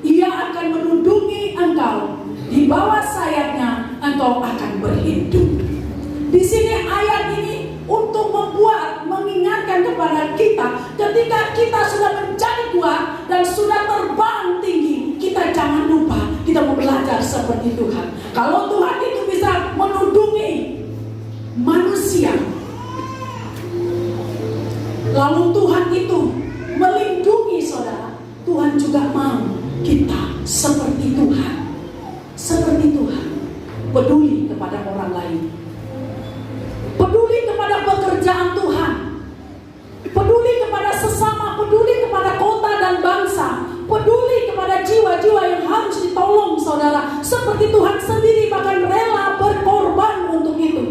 Ia akan melindungi engkau, di bawah sayapnya engkau akan berlindung. Di sini ayat ini untuk mengingatkan kepada kita, ketika kita sudah menjadi kuat dan sudah terbang tinggi, kita jangan lupa kita mau belajar seperti Tuhan. Kalau Tuhan itu bisa melindungi manusia, lalu Tuhan itu melindungi saudara, Tuhan juga mau kita seperti Tuhan. Seperti Tuhan, peduli kepada orang lain, peduli kepada pekerjaan Tuhan, peduli kepada sesama, peduli kepada kota dan bangsa, peduli kepada jiwa-jiwa yang harus ditolong, saudara. Seperti Tuhan sendiri bahkan rela berkorban untuk itu.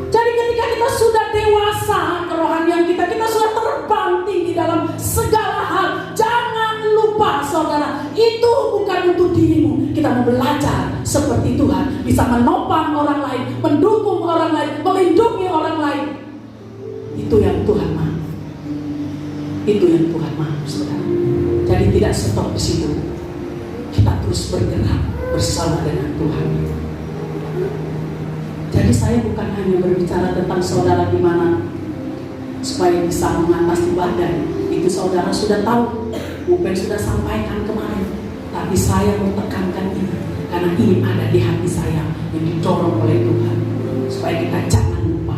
Jadi ketika kita sudah dewasa kerohanian kita sudah terbang tinggi dalam segala hal, jangan lupa saudara, itu bukan untuk dirimu. Kita mau belajar seperti Tuhan, bisa menopang orang lain, mendukung orang lain, melindungi orang lain. Itu yang Tuhan mau. Itu yang Tuhan mau, saudara. Jadi tidak stop di situ. Kita terus bergerak bersama dengan Tuhan. Jadi saya bukan hanya berbicara tentang saudara di mana supaya bisa mengatasi badai. Itu saudara sudah tahu, mungkin sudah sampaikan kemarin. Tapi saya mau tekankan ini, karena ini ada di hati saya yang didorong oleh Tuhan, supaya kita jangan lupa.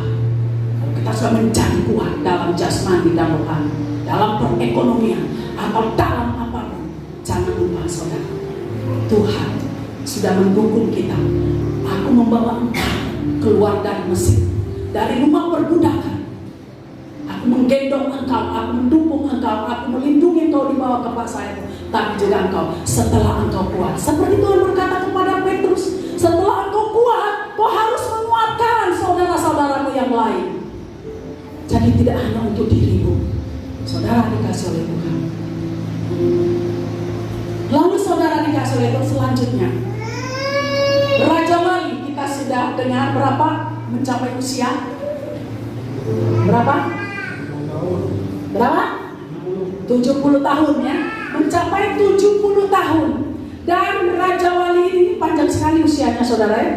Kalau kita sudah menjadi kuat dalam jasmani dan rohani, dalam perekonomian atau dalam apapun, jangan lupa saudara, Tuhan sudah mendukung kita. Aku membawa engkau keluar dari Mesir, dari rumah perbudakan. Aku menggendong engkau, aku mendukung engkau, aku melindungi engkau di bawah kepala sayapku. Tapi juga engkau, setelah engkau kuat, seperti Tuhan berkata kepada Petrus, setelah engkau kuat, kau harus menguatkan saudara-saudaramu yang lain. Jadi tidak hanya untuk dirimu, saudara dikasih oleh Tuhan. Lalu saudara dikasih oleh Tuhan selanjutnya, Raja Wali. Kita sudah dengar berapa mencapai usia? Berapa? 70 tahun ya. Mencapai 70 tahun. Dan Raja Wali ini panjang sekali usianya saudara ya.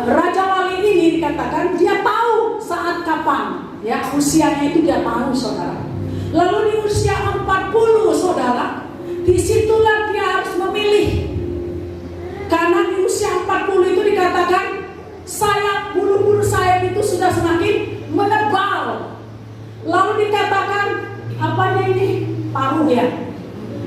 Raja Wali ini dikatakan dia tahu saat kapan ya usianya itu, dia tahu saudara. Lalu di usia 40 saudara, disitulah dia harus memilih. Karena di usia 40 itu dikatakan sayap, bulu-bulu sayap itu sudah semakin menebal. Lalu dikatakan apanya ini? Paruh ya.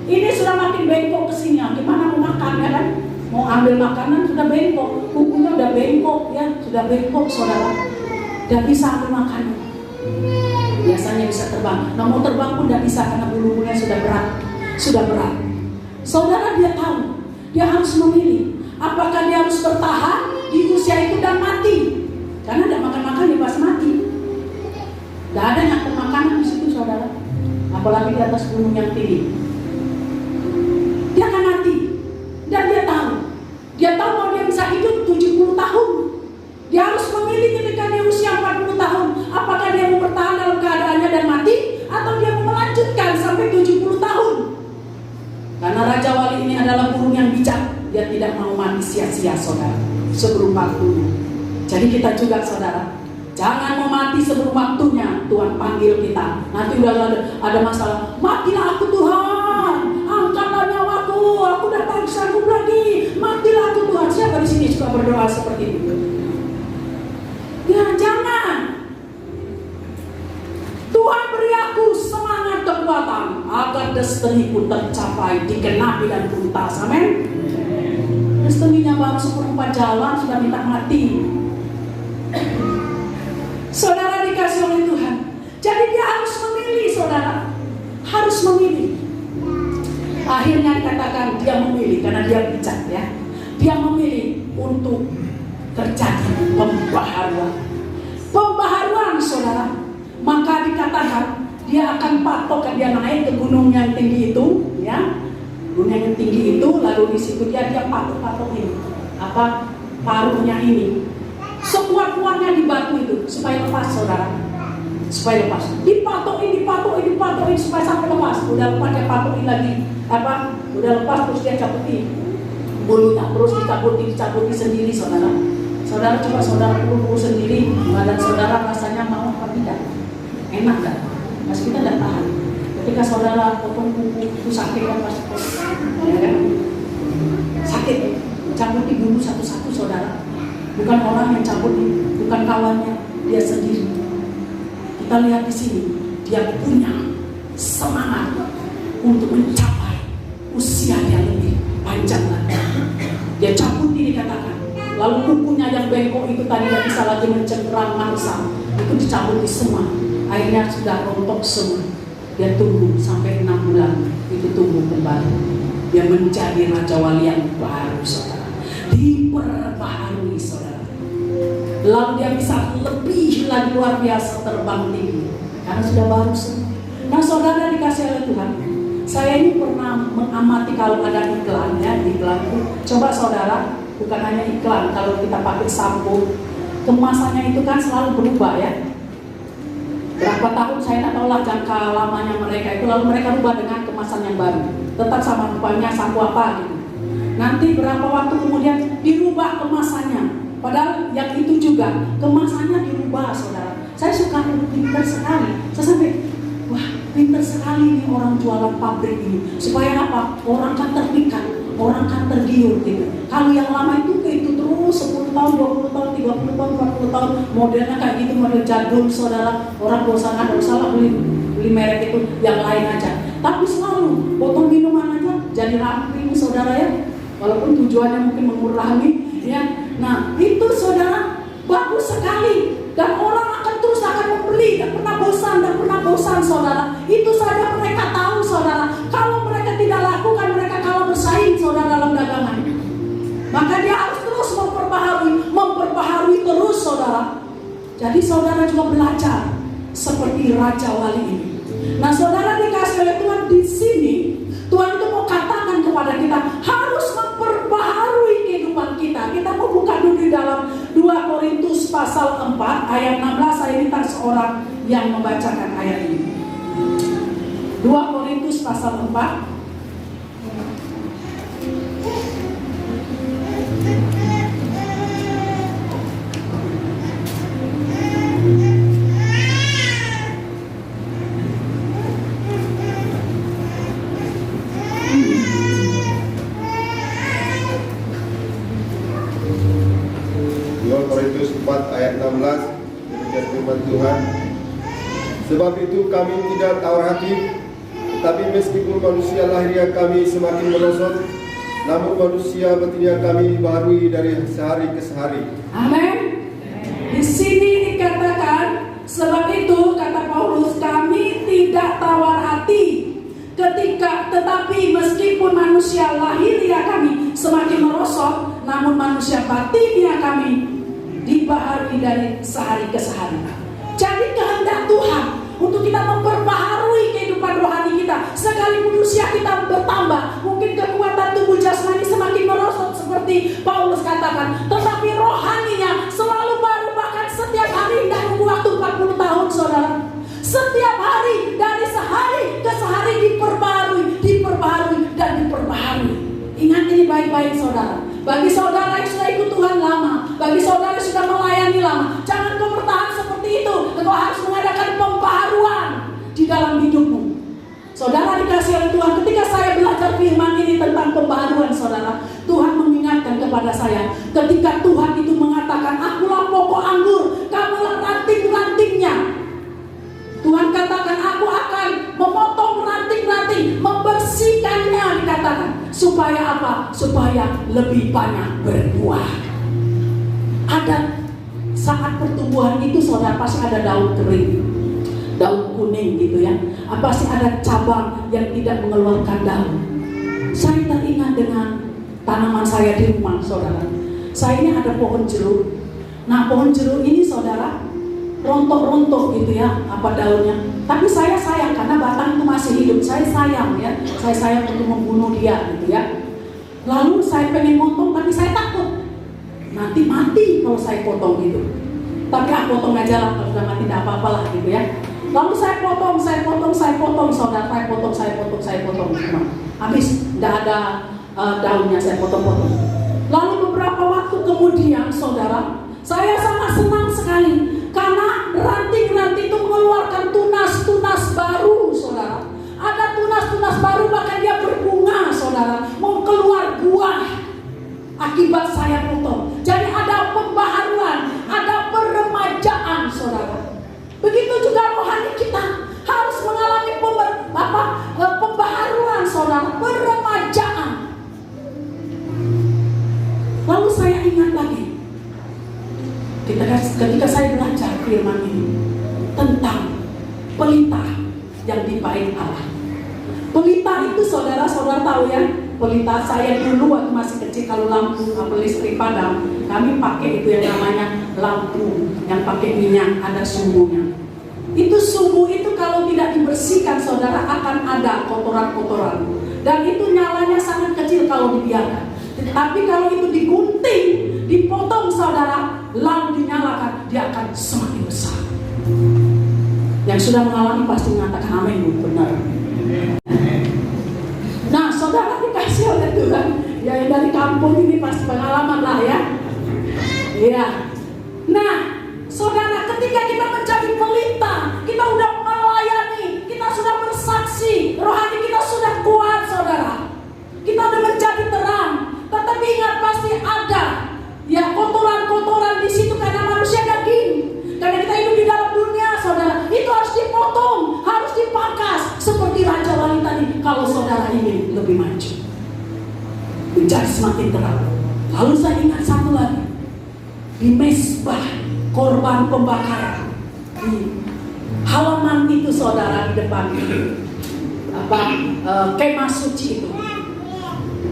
Ini sudah makin bengkok ke sini. Gimana mau makan ya kan? Mau ambil makanan sudah bengkok, kukunya udah bengkok ya, sudah bengkok saudara. Tidak bisa ambil makanan. Biasanya bisa terbang. Nah mau terbang pun tidak bisa karena bulu-bulunya sudah berat. Sudah berat. Saudara dia tahu, dia harus memilih. Apakah dia harus bertahan di usia itu dan mati? Karena tidak makan-makan dia pasti mati. Tidak ada nyakut makanan di situ saudara. Apalagi di atas gunung yang tinggi. Dia akan mati. Dan dia tahu. Dia tahu bahwa dia bisa hidup 70 tahun. Dia harus memilih ketika dia usia 40 tahun. Apakah dia mau bertahan dalam keadaannya dan mati, atau dia mau melanjutkan sampai 70 tahun. Karena Raja Wali ini adalah burung yang bijak. Dia tidak mau mati sia-sia saudara, sebelum waktunya. Jadi kita juga saudara, jangan mau mati sebelum waktunya. Tuhan panggil kita, nanti udah ada masalah, matilah aku Tuhan, angkatlah nyawaku, aku udah tak sanggup lagi, matilah aku Tuhan. Siapa di sini suka berdoa seperti itu? Ya jangan destiniku tercapai, digenapi dan tuntas. Amin. Destininya baru seperempat jalan sudah minta mati. Saudara dikasih oleh Tuhan. Jadi dia harus memilih, saudara. Harus memilih. Akhirnya dikatakan dia memilih karena dia bijak ya. Dia memilih untuk terjadi pembaharuan. Pembaharuan, saudara. Maka dikatakan dia akan patok, dia naik ke gunung yang tinggi itu, ya. Gunung yang tinggi itu, lalu di situ dia patok ini. Apa? Paruhnya ini. Sekuat-kuatnya di batu itu supaya lepas, saudara. Supaya lepas. Dipatokin supaya sampai lepas. Udah lepas dia patokin lagi. Apa? Udah lepas terus dia cabutin bulunya, terus dicabuti sendiri, saudara. Saudara coba saudara pukul sendiri, badan saudara rasanya mau apa tidak? Enak gak? Mas kita tidak tahan. Ketika saudara potong kuku itu sakit kan pasti, ya kan? Sakit. Cabuti bulu satu-satu, saudara. Bukan orang yang cabuti, bukan kawannya, dia sendiri. Kita lihat di sini, dia punya semangat untuk mencapai usia yang lebih panjang lagi. Dia cabut ini dikatakan. Lalu kukunya yang bengkok itu tadi tidak bisa lagi mencengkeram mangsa, itu dicabuti semua. Akhirnya sudah rontok semua. Dia tunggu sampai 6 bulan, itu tumbuh kembali. Dia menjadi raja wali yang baru, saudara. Diperbaharui, saudara. Lalu dia bisa lebih lagi luar biasa terbang tinggi karena sudah baru semua. Nah, saudara dikasih oleh Tuhan. Saya ini pernah mengamati kalau ada iklan ya, iklan itu. Coba saudara, bukan hanya iklan, kalau kita pakai sampo, kemasannya itu kan selalu berubah ya. Berapa tahun saya tidak tahu lah jangka lamanya mereka itu, lalu mereka ubah dengan kemasan yang baru. Tetap sama rupanya sampo apa gitu. Nanti berapa waktu kemudian dirubah kemasannya. Padahal yang itu juga kemasannya dirubah, saudara. Saya suka pintar sekali. Saya sampai, wah pintar sekali nih orang jualan pabrik ini. Supaya apa? Orang kan terpikat, orang kan tergiur gitu. Kalau yang lama itu terus 10 tahun, 20 tahun, 30 tahun, 40 tahun, modelnya kayak gitu, model jadul, saudara. Orang bosan, ada salah beli merek itu yang lain aja. Tapi selalu botol minuman aja jadi rapi, saudara ya. Walaupun tujuannya mungkin mengurangi, ya. Nah itu saudara bagus sekali dan orang akan terus membeli, dan pernah bosan, saudara. Itu saja mereka tahu, saudara. Kalau mereka tidak lakukan, mereka kalah bersaing, saudara, dalam dagangan. Maka dia harus terus memperbaharui terus, saudara. Jadi saudara juga belajar seperti Raja Wali ini. Nah, saudara dikasih oleh Tuhan di sini, Tuhan itu mau katakan kepada kita harus memperbaharui kehidupan kita. Kita mau buka dulu di dalam 2 Korintus pasal 4 ayat 16. Saya minta seorang yang membacakan ayat ini. 2 Korintus pasal 4. Korintus 4 ayat 16 demikian firman Tuhan. Sebab itu kami tidak tawar hati, tetapi meskipun manusia lahiriah kami semakin merosot, namun manusia batiniah kami dibaharui dari sehari ke sehari. Amin. Di sini dikatakan, sebab itu kata Paulus, kami tidak tawar hati tetapi meskipun manusia lahiriah kami semakin merosot, namun manusia batiniah kami dibaharui dari sehari ke sehari. Jadi kehendak Tuhan untuk kita memperbaharui kehidupan rohani kita. Sekalipun usia kita bertambah, mungkin kekuatan tubuh jasmani semakin merosot seperti Paulus katakan, tetapi rohaninya selalu baru, bahkan setiap hari, tidak nunggu waktu 40 tahun, saudara. Setiap hari, dari sehari ke sehari diperbaharui dan diperbaharui. Ingat ini baik-baik, saudara. Bagi saudara yang sudah ikut Tuhan lama, bagi saudara yang sudah melayani lama, jangan kau bertahan seperti itu. Kau harus mengadakan pembaharuan di dalam hidupmu. Saudara dikasih oleh Tuhan, ketika saya belajar firman ini tentang pembaharuan, saudara, Tuhan mengingatkan kepada saya, ketika Tuhan itu mengatakan, akulah pokok anggur, kamulah ranting-rantingnya. Tuhan katakan, aku akan memotong ranting-ranting, Supaya apa? Supaya lebih banyak berbuah. Ada saat pertumbuhan itu saudara pasti ada daun kering, daun kuning gitu ya. Pasti ada cabang yang tidak mengeluarkan daun. Saya teringat dengan tanaman saya di rumah saudara. Saya ini ada pohon jeruk. Nah pohon jeruk ini saudara rontok-rontok gitu ya, apa daunnya. Tapi saya sayang karena batang itu masih hidup. Saya sayang ya, saya sayang untuk membunuh dia gitu ya. Lalu saya pengen potong tapi saya takut nanti mati kalau saya potong gitu. Tapi potong aja lah, kalau sudah mati tidak apa-apa lah gitu ya. Lalu saya potong saudara, saya potong semua. Habis tidak ada daunnya, saya potong. Lalu beberapa waktu kemudian saudara, saya sangat senang sekali karena ranting-ranting itu mengeluarkan tunas-tunas baru saudara. Ada tunas-tunas baru, bahkan dia berbunga saudara, mau keluar buah akibat saya potong. Jadi ada pembaharuan, ada peremajaan saudara. Begitu juga rohani kita harus mengalami pembaharuan saudara, peremajaan. Lalu saya ingat lagi ketika saya belajar firman ini tentang pelita yang dipakai Allah. Pelita itu saudara-saudara tahu ya, pelita saya dulu waktu masih kecil kalau lampu listrik padam, kami pakai itu yang namanya lampu yang pakai minyak, ada sumbunya. Itu sumbu itu kalau tidak dibersihkan saudara akan ada kotoran-kotoran, dan itu nyalanya sangat kecil kalau dibiarkan. Tapi kalau itu digunting, dipotong saudara, lalu dinyalakan, dia akan semakin besar. Yang sudah mengalami pasti mengatakan amin, Bu, benar. Nah saudara dikasih oleh Tuhan, ya yang dari kampung ini pasti pengalaman lah ya. Iya. Nah saudara, ketika kita menjadi pelita, kita udah melayani, kita sudah bersaksi, rohani kita sudah kuat saudara, kita udah menjadi terang. Tetapi ingat pasti ada ya kotoran-kotoran di situ karena manusia daging. Karena kita hidup di dalam dunia saudara, itu harus dipotong, harus dipangkas seperti raja wanita ini. Kalau saudara ingin lebih maju, menjadi semakin terang. Lalu saya ingat satu lagi, di mezbah korban pembakaran di halaman itu saudara, di depan kemah suci itu.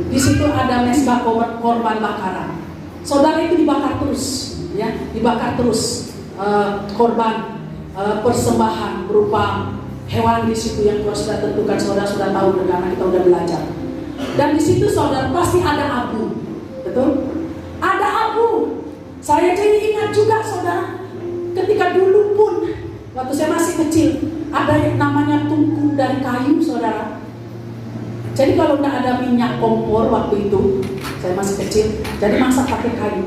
Di situ ada mezbah korban bakaran. Saudara itu dibakar terus, ya, dibakar terus korban persembahan berupa hewan di situ yang Tuhan sudah tentukan. Saudara sudah tahu karena kita sudah belajar. Dan di situ saudara pasti ada abu, betul? Ada abu. Saya jadi ingat juga saudara, ketika dulu pun waktu saya masih kecil ada yang namanya tungku dari kayu saudara. Jadi kalau tidak ada minyak kompor waktu itu, saya masih kecil, jadi masak pakai kayu.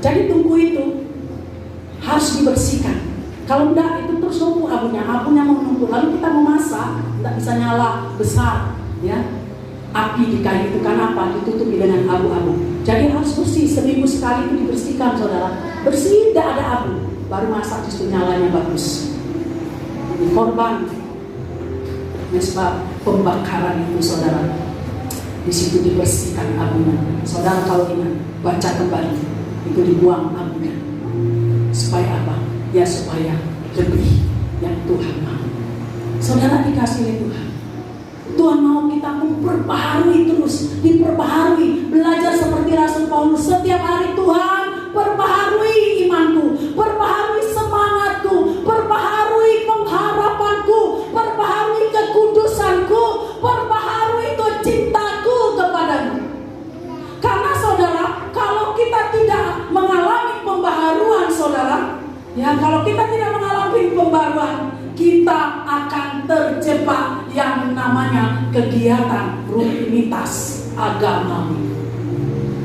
Jadi tungku itu harus dibersihkan. Kalau tidak itu terus numpuk abunya mau numpuk. Lalu kita mau masak, tidak bisa nyala besar, ya. Api di kayu itu kan apa? Ditutupi dengan abu-abu. Jadi harus bersih, seminggu sekali itu dibersihkan saudara. Bersih, tidak ada abu, baru masak justru nyalanya bagus. Ini korban mezbah pembakaran itu saudara, di situ dibersihkan abunya. Saudara kalau ingat, baca kembali, itu dibuang abunya. Supaya apa? Ya supaya lebih yang Tuhan mau. Saudara dikasih oleh Tuhan. Tuhan mau kita memperbaharui terus, diperbaharui, belajar seperti Rasul Paulus. Setiap hari Tuhan, perbaharui imanku, perbaharui semangatku, perbaharui pengharapanku, perbaharui kekudusanku, perbaharui cintaku kepadamu. Karena saudara, kalau kita tidak mengalami pembaharuan saudara, ya kalau kita tidak mengalami pembaharuan, kita akan terjebak yang namanya kegiatan rutinitas agamawi.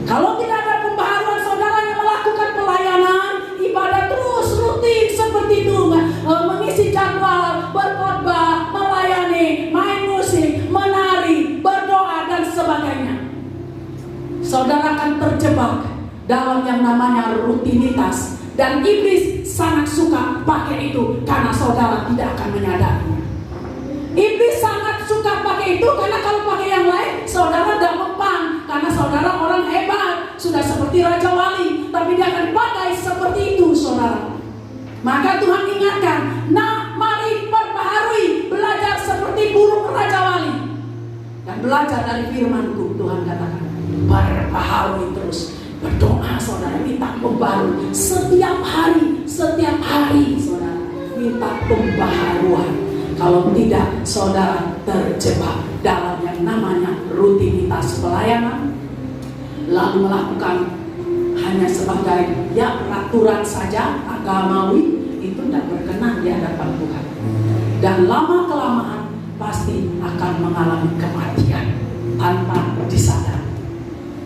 Kalau tidak ada pembaharuan saudara yang melakukan pelayanan, ibadah terus rutin seperti itu, mengisi jadwal, berkhotbah, melayani, main musik, menari, berdoa dan sebagainya, saudara akan terjebak dalam yang namanya rutinitas. Dan iblis sangat suka pakai itu karena saudara tidak akan menyadarinya. Iblis sangat suka pakai itu karena kalau pakai yang lain, saudara tidak sudah seperti Raja Wali, tapi dia akan pakai seperti itu, saudara. Maka Tuhan ingatkan, nah mari perbaharui, belajar seperti burung Raja Wali. Dan belajar dari firman-Ku, Tuhan katakan, perbaharui terus. Berdoa saudara, minta pembaharuan setiap hari, saudara, minta pembaharuan. Kalau tidak, saudara terjebak dalam yang namanya rutinitas pelayanan, lalu melakukan hanya sebagai peraturan saja agamawi, itu tidak berkenan di hadapan Tuhan. Dan lama-kelamaan pasti akan mengalami kematian tanpa disadari.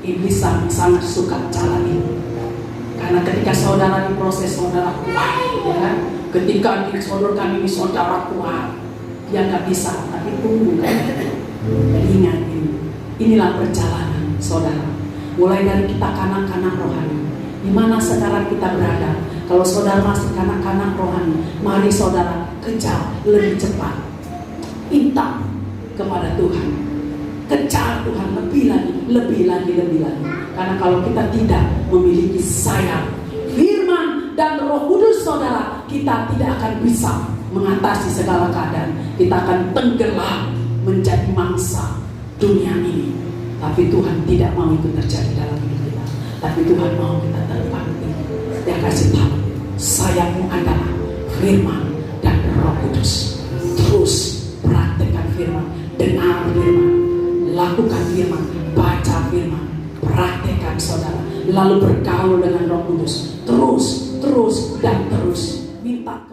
Iblis sangat suka cara ini. Karena ketika saudara diproses, saudara kuat, ya kan? Ketika disodorkan ini saudara kuat, dia nggak bisa, tapi tunggu kan? Jadi ingat ini, inilah perjalanan saudara. Mulai dari kita kanak-kanak rohani, di mana sekarang kita berada. Kalau saudara masih kanak-kanak rohani, mari saudara kejar lebih cepat, minta kepada Tuhan. Kejar Tuhan lebih lagi. Karena kalau kita tidak memiliki sayap, firman dan Roh Kudus saudara, kita tidak akan bisa mengatasi segala keadaan. Kita akan tenggelam menjadi mangsa dunia ini. Tapi Tuhan tidak mau itu terjadi dalam hidup kita. Tapi Tuhan mau kita terbang tinggi. Dia kasih tahu, sayapmu adalah firman dan Roh Kudus. Terus praktekkan firman, dengar firman, lakukan firman, baca firman, praktekkan saudara, lalu bergaul dengan Roh Kudus, terus minta